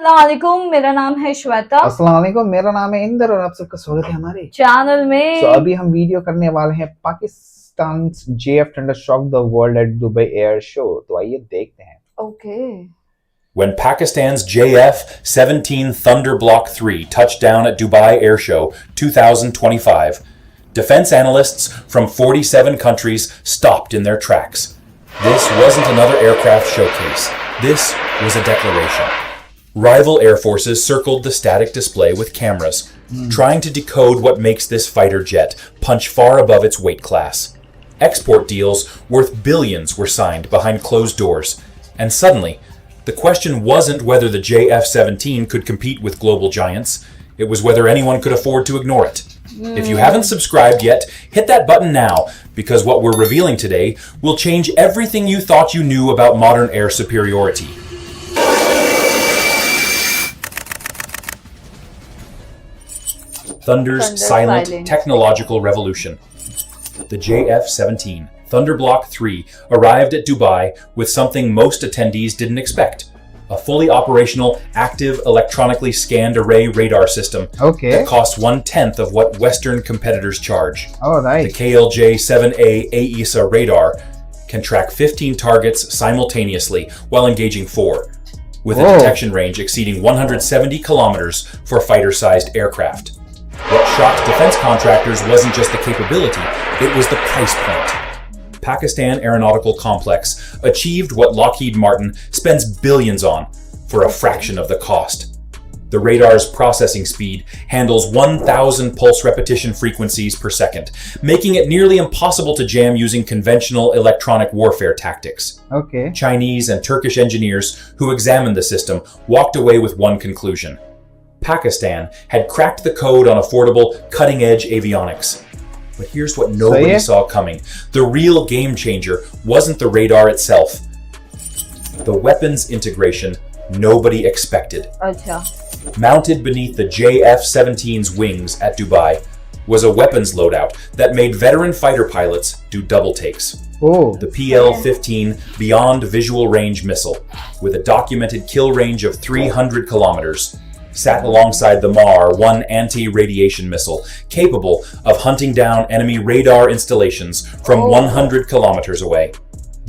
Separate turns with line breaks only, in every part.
अस्सलाम वालेकुम, मेरा नाम है श्वेता।
अस्सलाम वालेकुम, मेरा नाम है इंदर और आप सबका स्वागत है हमारे
चैनल में।
अभी हम वीडियो करने वाले हैं Pakistan JF-17 shocked the world at Dubai Air Show। तो आइए देखते हैं।
Okay.
When Pakistan's JF-17 Thunder Block 3 touched down at Dubai Air Show 2025, defense analysts from 47 countries stopped in their tracks. This wasn't another aircraft showcase. This was a declaration. Rival air forces circled the static display with cameras, trying to decode what makes this fighter jet punch far above its weight class. Export deals worth billions were signed behind closed doors, and suddenly, the question wasn't whether the JF-17 could compete with global giants, it was whether anyone could afford to ignore it. If you haven't subscribed yet, hit that button now, because what we're revealing today will change everything you thought you knew about modern air superiority. Thunder's silent technological revolution. The JF-17 Thunder Block 3 arrived at Dubai with something most attendees didn't expect: a fully operational, active, electronically scanned array radar system that costs 1/10 of what Western competitors charge.
Oh, right.
The KLJ-7A AESA radar can track 15 targets simultaneously while engaging 4, with a detection range exceeding 170 kilometers for fighter-sized aircraft. What shocked defense contractors wasn't just the capability, it was the price point. Pakistan Aeronautical Complex achieved what Lockheed Martin spends billions on for a fraction of the cost. The radar's processing speed handles 1,000 pulse repetition frequencies per second, making it nearly impossible to jam using conventional electronic warfare tactics. Chinese and Turkish engineers who examined the system walked away with one conclusion: Pakistan had cracked the code on affordable, cutting-edge avionics. But here's what nobody saw coming. The real game changer wasn't the radar itself. The weapons integration nobody expected. Mounted beneath the JF-17's wings at Dubai was a weapons loadout that made veteran fighter pilots do double takes. The PL-15 Beyond Visual Range missile, with a documented kill range of 300 kilometers, sat alongside the MAR-1 anti-radiation missile, capable of hunting down enemy radar installations from 100 kilometers away.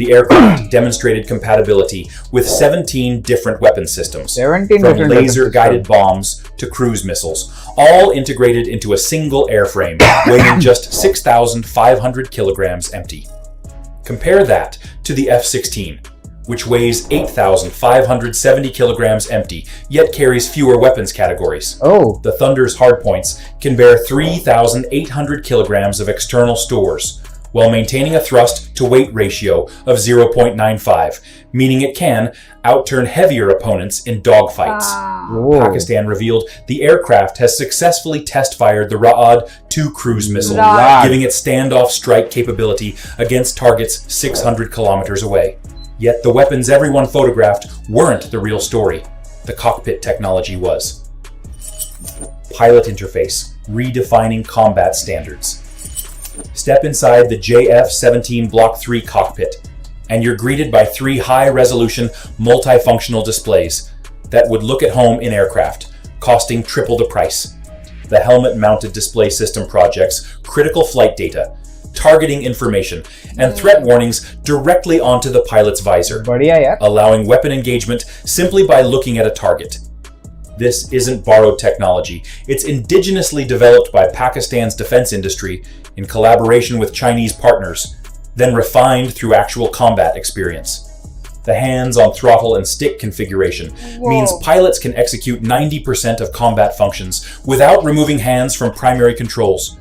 The aircraft demonstrated compatibility with 17 different weapon systems, from laser-guided bombs to cruise missiles, all integrated into a single airframe, weighing just 6,500 kilograms empty. Compare that to the F-16, which weighs 8,570 kilograms empty, yet carries fewer weapons categories. The Thunder's hardpoints can bear 3,800 kilograms of external stores, while maintaining a thrust-to-weight ratio of 0.95, meaning it can outturn heavier opponents in dogfights. Pakistan revealed the aircraft has successfully test-fired the Ra'ad-2 cruise missile, giving it standoff strike capability against targets 600 kilometers away. Yet the weapons everyone photographed weren't the real story. The cockpit technology was. Pilot interface, redefining combat standards. Step inside the JF-17 Block 3 cockpit, and you're greeted by 3 high-resolution, multifunctional displays that would look at home in aircraft, costing triple the price. The helmet-mounted display system projects critical flight data, targeting information, and threat warnings directly onto the pilot's visor, allowing weapon engagement simply by looking at a target. This isn't borrowed technology. It's indigenously developed by Pakistan's defense industry in collaboration with Chinese partners, then refined through actual combat experience. The hands-on throttle and stick configuration means pilots can execute 90% of combat functions without removing hands from primary controls,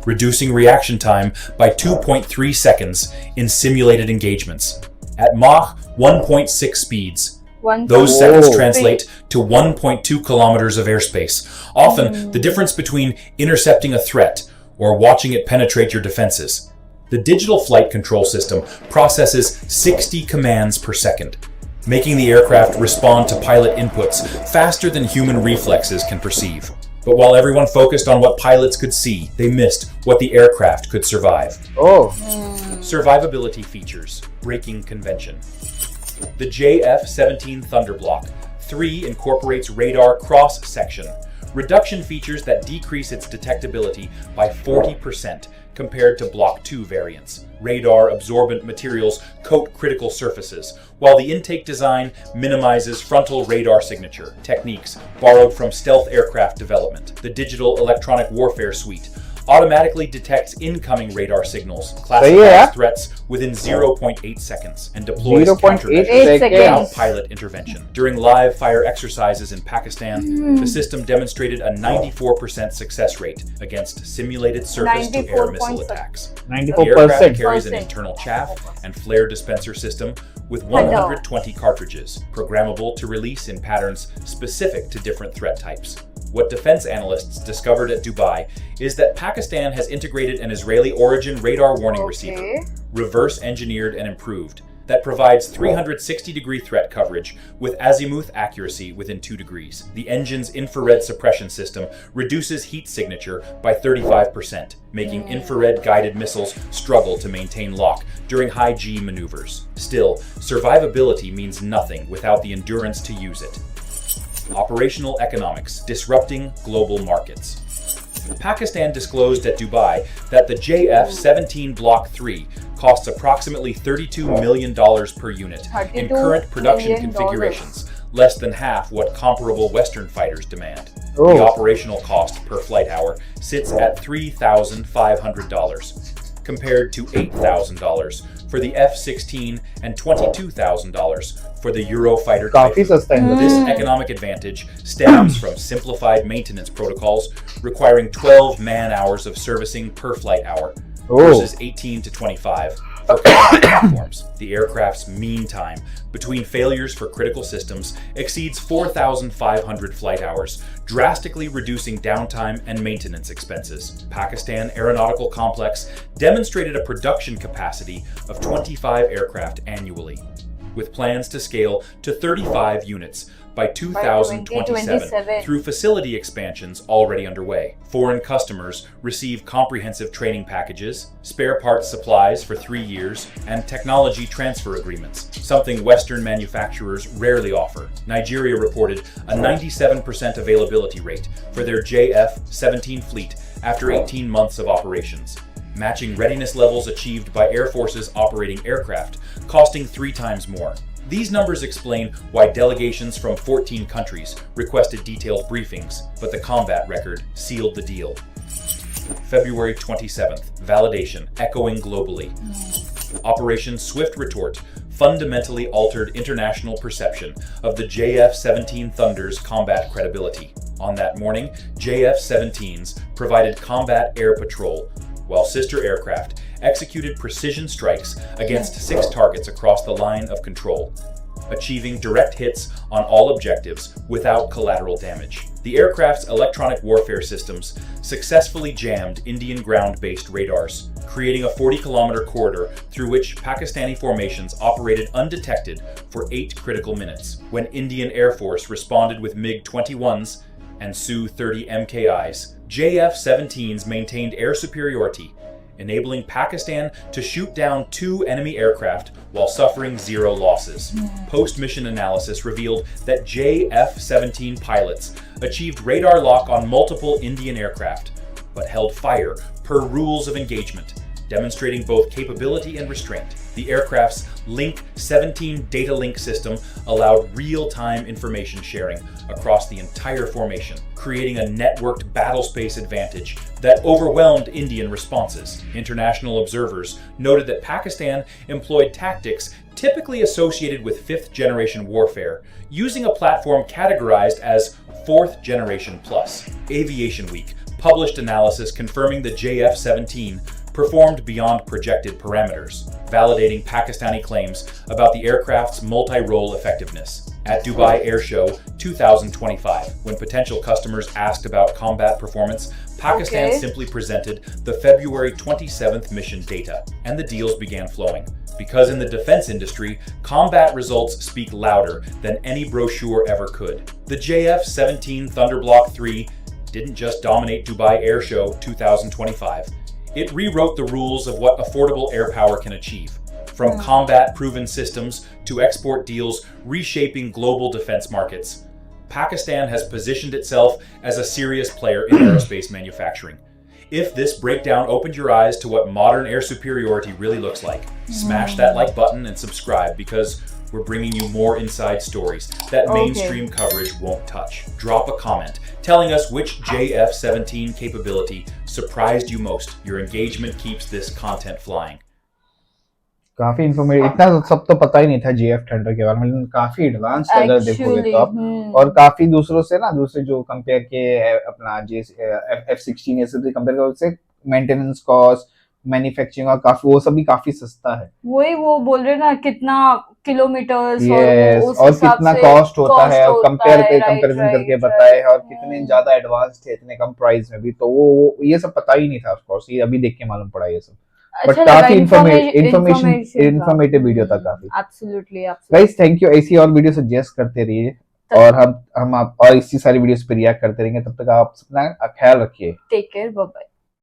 reducing reaction time by 2.3 seconds in simulated engagements. At Mach 1.6 speeds, those seconds translate to 1.2 kilometers of airspace, often the difference between intercepting a threat or watching it penetrate your defenses. The digital flight control system processes 60 commands per second, making the aircraft respond to pilot inputs faster than human reflexes can perceive. But while everyone focused on what pilots could see, they missed what the aircraft could survive. Survivability features, breaking convention. The JF-17 Thunder Block 3 incorporates radar cross-section, reduction features that decrease its detectability by 40% compared to Block 2 variants. Radar-absorbent materials coat critical surfaces, while the intake design minimizes frontal radar signature, techniques borrowed from stealth aircraft development. The Digital Electronic Warfare Suite automatically detects incoming radar signals, classifies threats within 0.8 seconds, and deploys
0.8
countermeasures
seconds.
without pilot intervention. During live fire exercises in Pakistan, the system demonstrated a 94% success rate against simulated surface-to-air missile attacks. The aircraft
94%.
carries an internal chaff and flare dispenser system with 120 cartridges, programmable to release in patterns specific to different threat types. What defense analysts discovered at Dubai is that Pakistan has integrated an Israeli-origin radar warning receiver, reverse-engineered and improved, that provides 360-degree threat coverage with azimuth accuracy within 2 degrees. The engine's infrared suppression system reduces heat signature by 35%, making infrared-guided missiles struggle to maintain lock during high-G maneuvers. Still, survivability means nothing without the endurance to use it. Operational economics, disrupting global markets. Pakistan disclosed at Dubai that the JF-17 Block 3 costs approximately $32 million per unit in current production configurations, less than half what comparable Western fighters demand. The operational cost per flight hour sits at $3,500, compared to $8,000 for the F-16 and $22,000 for the Eurofighter
काफी
Typhoon.
सस्ता है
This economic advantage stems from simplified maintenance protocols requiring 12 man-hours of servicing per flight hour versus 18 to 25 for commercial platforms. The aircraft's mean time between failures for critical systems exceeds 4,500 flight hours, drastically reducing downtime and maintenance expenses. Pakistan Aeronautical Complex demonstrated a production capacity of 25 aircraft annually, with plans to scale to 35 units by 2027 through facility expansions already underway. Foreign customers receive comprehensive training packages, spare parts supplies for 3 years, and technology transfer agreements, something Western manufacturers rarely offer. Nigeria reported a 97% availability rate for their JF-17 fleet after 18 months of operations, matching readiness levels achieved by air forces operating aircraft, costing 3 times more. These numbers explain why delegations from 14 countries requested detailed briefings, but the combat record sealed the deal. February 27th, validation echoing globally. Operation Swift Retort fundamentally altered international perception of the JF-17 Thunder's combat credibility. On that morning, JF-17s provided combat air patrol, while sister aircraft executed precision strikes against 6 targets across the line of control, achieving direct hits on all objectives without collateral damage. The aircraft's electronic warfare systems successfully jammed Indian ground-based radars, creating a 40-kilometer corridor through which Pakistani formations operated undetected for 8 critical minutes. When Indian Air Force responded with MiG-21s and Su-30 MKIs, JF-17s maintained air superiority, enabling Pakistan to shoot down 2 enemy aircraft while suffering 0 losses. Post-mission analysis revealed that JF-17 pilots achieved radar lock on multiple Indian aircraft, but held fire per rules of engagement, demonstrating both capability and restraint. The aircraft's Link 17 data link system allowed real-time information sharing across the entire formation, creating a networked battlespace advantage that overwhelmed Indian responses. International observers noted that Pakistan employed tactics typically associated with 5th-generation warfare, using a platform categorized as 4th-generation plus. Aviation Week published analysis confirming the JF-17 performed beyond projected parameters, validating Pakistani claims about the aircraft's multi-role effectiveness. At Dubai Air Show 2025, when potential customers asked about combat performance, Pakistan simply presented the February 27th mission data, and the deals began flowing. Because in the defense industry, combat results speak louder than any brochure ever could. The JF-17 Thunder Block 3 didn't just dominate Dubai Air Show 2025. It rewrote the rules of what affordable air power can achieve, from combat-proven systems to export deals reshaping global defense markets. Pakistan has positioned itself as a serious player in aerospace manufacturing. If this breakdown opened your eyes to what modern air superiority really looks like, smash that like button and subscribe, because we're bringing you more inside stories that mainstream coverage won't touch. Drop a comment telling us which JF-17 capability surprised you most. Your engagement keeps this content flying.
काफी informative, इतना तो सब तो पता ही नहीं था JF thunder के बारे में, काफी एडवांस अगर देखोगे तो आप, और काफी दूसरों से ना, दूसरे जो कंपेयर के अपना F-16 ये सब से कंपेयर करो, उससे मेंटेनेंस कॉस्ट, मैन्युफैक्चरिंग और काफी वो सब भी काफी सस्ता है।
वही वो बोल रहे ना कितना किलोमीटर्स
और कितना कॉस्ट होता है, और कंपैरिजन करके बताए, और कितने ज्यादा एडवांस्ड थे इतने कम प्राइस में भी, तो वो ये सब पता ही नहीं था। ऑफ कोर्स ये अभी देख के मालूम पड़ा ये सब, बट काफी इन्फॉर्मेटिव वीडियो था काफी।
Absolutely
guys, thank you. ऐसी और वीडियो सजेस्ट करते रहिए, और हम आप और इसी सारी वीडियोस पे रिएक्ट करते रहेंगे। तब तक आप अपना ख्याल रखिए।
Take care, bye bye.